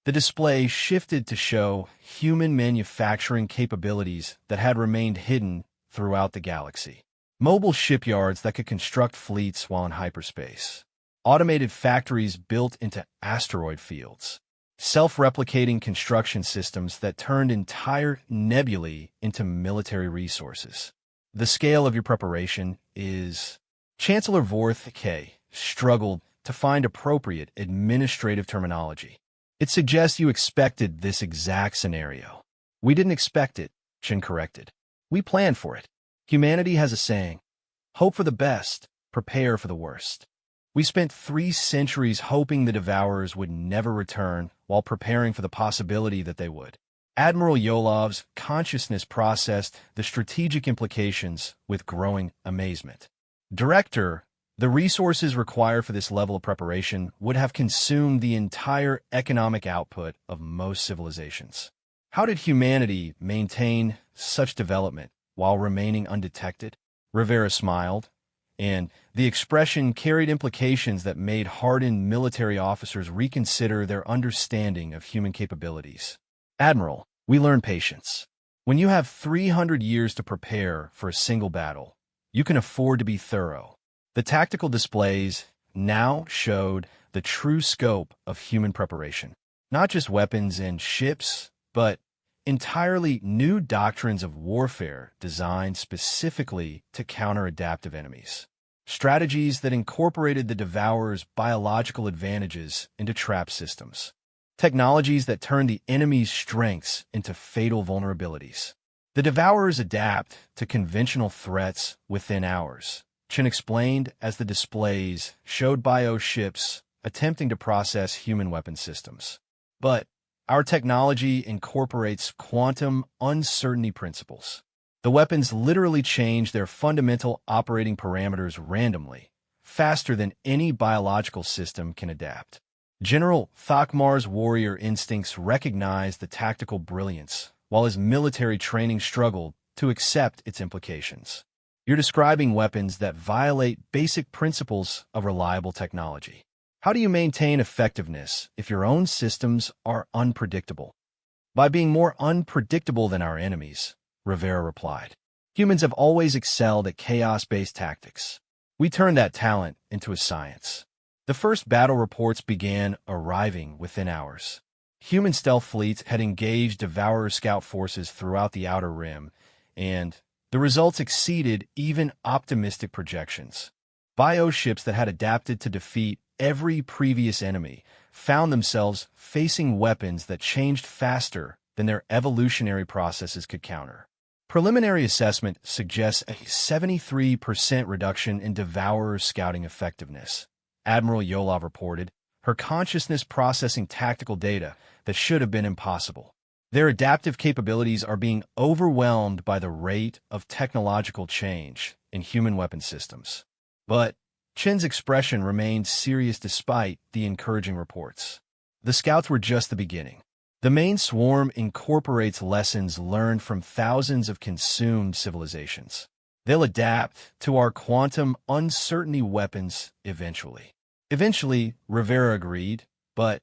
The display shifted to show human manufacturing capabilities that had remained hidden throughout the galaxy. Mobile shipyards that could construct fleets while in hyperspace. Automated factories built into asteroid fields. Self-replicating construction systems that turned entire nebulae into military resources. The scale of your preparation is... Chancellor Vorth K. struggled to find appropriate administrative terminology. It suggests you expected this exact scenario. We didn't expect it, Chen corrected. We planned for it. Humanity has a saying, hope for the best, prepare for the worst. We spent 3 centuries hoping the Devourers would never return while preparing for the possibility that they would. Admiral Yolov's consciousness processed the strategic implications with growing amazement. Director, the resources required for this level of preparation would have consumed the entire economic output of most civilizations. How did humanity maintain such development while remaining undetected? Rivera smiled, and the expression carried implications that made hardened military officers reconsider their understanding of human capabilities. Admiral, we learn patience. When you have 300 years to prepare for a single battle, you can afford to be thorough. The tactical displays now showed the true scope of human preparation. Not just weapons and ships, but entirely new doctrines of warfare designed specifically to counter adaptive enemies. Strategies that incorporated the Devourer's biological advantages into trap systems. Technologies that turned the enemy's strengths into fatal vulnerabilities. The Devourers adapt to conventional threats within hours, Chen explained as the displays showed bio ships attempting to process human weapon systems. But our technology incorporates quantum uncertainty principles. The weapons literally change their fundamental operating parameters randomly, faster than any biological system can adapt. General Thakmar's warrior instincts recognized the tactical brilliance, while his military training struggled to accept its implications. You're describing weapons that violate basic principles of reliable technology. How do you maintain effectiveness if your own systems are unpredictable? By being more unpredictable than our enemies, Rivera replied. Humans have always excelled at chaos-based tactics. We turned that talent into a science. The first battle reports began arriving within hours. Human stealth fleets had engaged Devourer scout forces throughout the Outer Rim, and the results exceeded even optimistic projections. Bio ships that had adapted to defeat every previous enemy found themselves facing weapons that changed faster than their evolutionary processes could counter. Preliminary assessment suggests a 73% reduction in Devourer scouting effectiveness, Admiral Yolov reported, her consciousness processing tactical data that should have been impossible. Their adaptive capabilities are being overwhelmed by the rate of technological change in human weapon systems. But Chen's expression remained serious despite the encouraging reports. The scouts were just the beginning. The main swarm incorporates lessons learned from thousands of consumed civilizations. They'll adapt to our quantum uncertainty weapons eventually. Eventually, Rivera agreed, but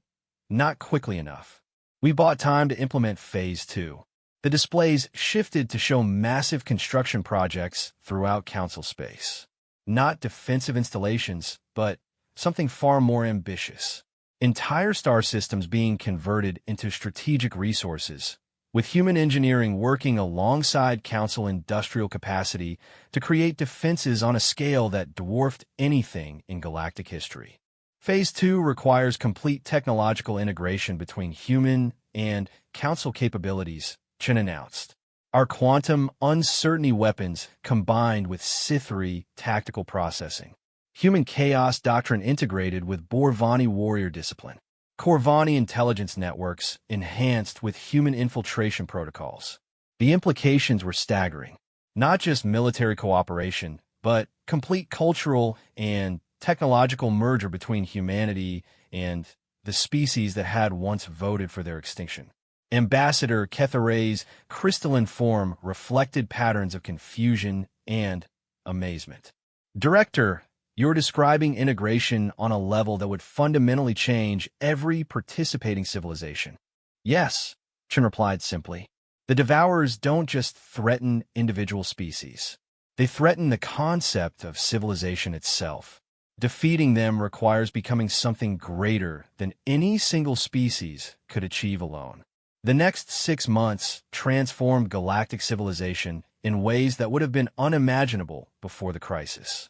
not quickly enough. We bought time to implement Phase 2. The displays shifted to show massive construction projects throughout Council space. Not defensive installations, but something far more ambitious. Entire star systems being converted into strategic resources, with human engineering working alongside Council industrial capacity to create defenses on a scale that dwarfed anything in galactic history. Phase 2 requires complete technological integration between human and Council capabilities, Chen announced. Our quantum uncertainty weapons combined with Sith-3 tactical processing. Human chaos doctrine integrated with Borvani warrior discipline. Corvani intelligence networks enhanced with human infiltration protocols. The implications were staggering. Not just military cooperation, but complete cultural and technological merger between humanity and the species that had once voted for their extinction. Ambassador Ketharay's crystalline form reflected patterns of confusion and amazement. Director, you're describing integration on a level that would fundamentally change every participating civilization. Yes, Chen replied simply. The Devourers don't just threaten individual species. They threaten the concept of civilization itself. Defeating them requires becoming something greater than any single species could achieve alone. The next 6 months transformed galactic civilization in ways that would have been unimaginable before the crisis.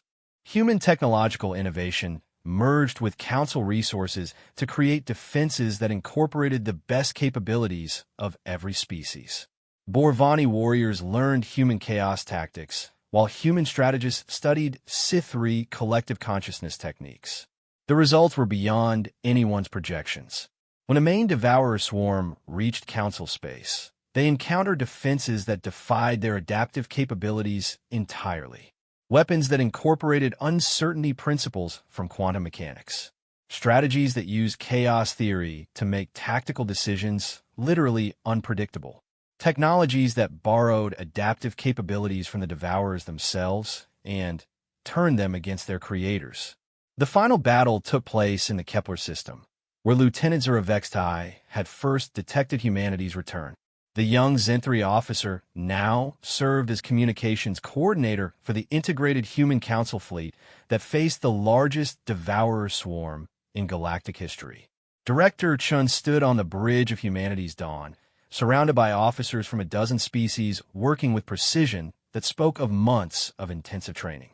Human technological innovation merged with Council resources to create defenses that incorporated the best capabilities of every species. Borvani warriors learned human chaos tactics, while human strategists studied Sith-3 collective consciousness techniques. The results were beyond anyone's projections. When a main Devourer swarm reached Council space, they encountered defenses that defied their adaptive capabilities entirely. Weapons that incorporated uncertainty principles from quantum mechanics. Strategies that used chaos theory to make tactical decisions literally unpredictable. Technologies that borrowed adaptive capabilities from the Devourers themselves and turned them against their creators. The final battle took place in the Kepler system, where Lieutenant Zuravextai had first detected humanity's return. The young Zenthri officer now served as communications coordinator for the integrated human council fleet that faced the largest Devourer swarm in galactic history. Director Chun stood on the bridge of humanity's dawn, surrounded by officers from a dozen species working with precision that spoke of months of intensive training.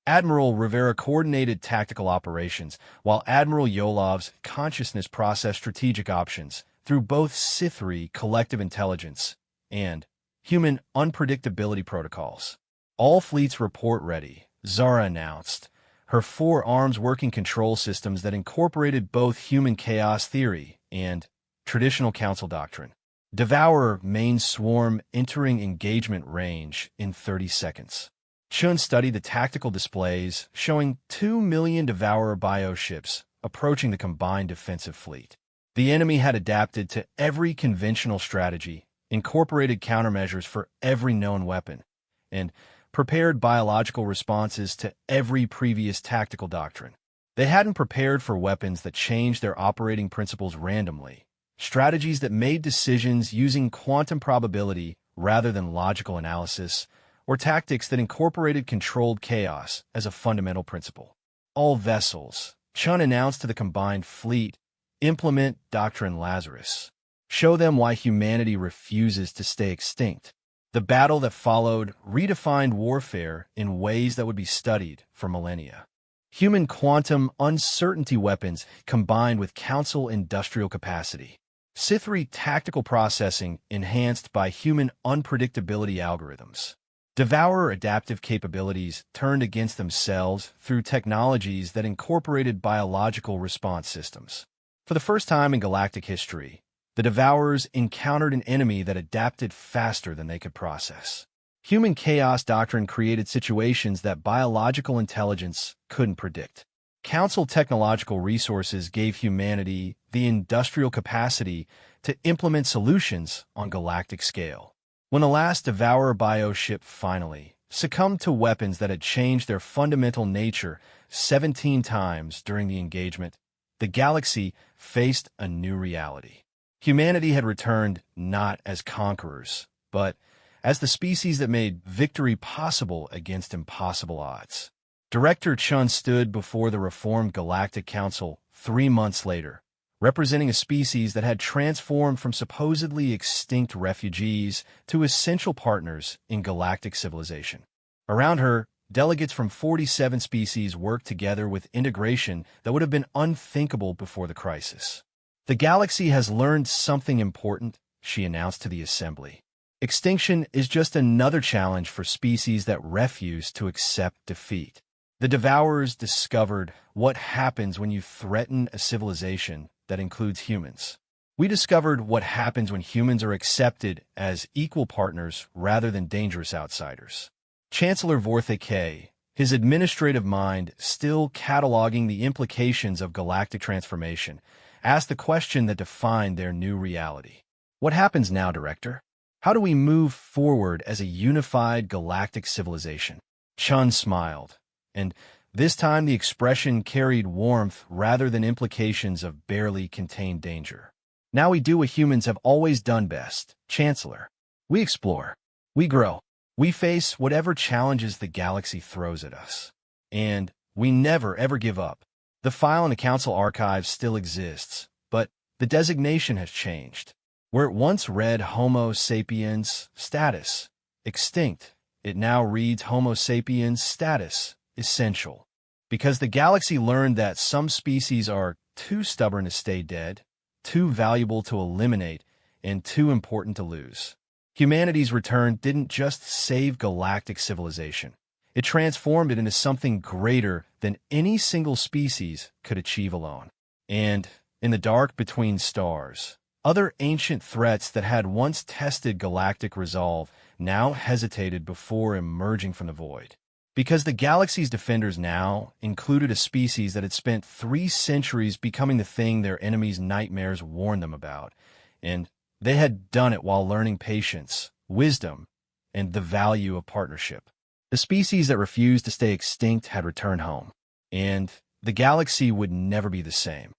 Admiral Rivera coordinated tactical operations, while Admiral Yolov's consciousness processed strategic options through both Sith-3 collective intelligence and human unpredictability protocols. All fleets report ready, Zara announced, her 4 arms working control systems that incorporated both human chaos theory and traditional Council doctrine. Devourer main swarm entering engagement range in 30 seconds. Chun studied the tactical displays showing 2 million Devourer bioships approaching the combined defensive fleet. The enemy had adapted to every conventional strategy, incorporated countermeasures for every known weapon, and prepared biological responses to every previous tactical doctrine. They hadn't prepared for weapons that changed their operating principles randomly, strategies that made decisions using quantum probability rather than logical analysis, or tactics that incorporated controlled chaos as a fundamental principle. All vessels, Chun announced to the combined fleet, implement Doctrine Lazarus. Show them why humanity refuses to stay extinct. The battle that followed redefined warfare in ways that would be studied for millennia. Human quantum uncertainty weapons combined with Council industrial capacity. Sith-3 tactical processing enhanced by human unpredictability algorithms. Devourer adaptive capabilities turned against themselves through technologies that incorporated biological response systems. For the first time in galactic history, the Devourers encountered an enemy that adapted faster than they could process. Human chaos doctrine created situations that biological intelligence couldn't predict. Council technological resources gave humanity the industrial capacity to implement solutions on galactic scale. When the last Devourer bioship finally succumbed to weapons that had changed their fundamental nature 17 times during the engagement, the galaxy faced a new reality. Humanity had returned not as conquerors, but as the species that made victory possible against impossible odds. Director Chun stood before the reformed Galactic Council 3 months later, representing a species that had transformed from supposedly extinct refugees to essential partners in galactic civilization. Around her, delegates from 47 species worked together with integration that would have been unthinkable before the crisis. "The galaxy has learned something important," she announced to the assembly. "Extinction is just another challenge for species that refuse to accept defeat. The Devourers discovered what happens when you threaten a civilization that includes humans. We discovered what happens when humans are accepted as equal partners rather than dangerous outsiders." Chancellor Vorthe K., his administrative mind still cataloging the implications of galactic transformation, asked the question that defined their new reality. "What happens now, Director? How do we move forward as a unified galactic civilization?" Chun smiled, and this time the expression carried warmth rather than implications of barely contained danger. "Now we do what humans have always done best, Chancellor. We explore. We grow. We face whatever challenges the galaxy throws at us. And we never, ever give up. The file in the Council archives still exists, but the designation has changed. Where it once read Homo sapiens status extinct, it now reads Homo sapiens status essential. Because the galaxy learned that some species are too stubborn to stay dead, too valuable to eliminate, and too important to lose. Humanity's return didn't just save galactic civilization. It transformed it into something greater than any single species could achieve alone. And in the dark between stars, other ancient threats that had once tested galactic resolve now hesitated before emerging from the void. Because the galaxy's defenders now included a species that had spent 3 centuries becoming the thing their enemies' nightmares warned them about, and they had done it while learning patience, wisdom, and the value of partnership. The species that refused to stay extinct had returned home, and the galaxy would never be the same.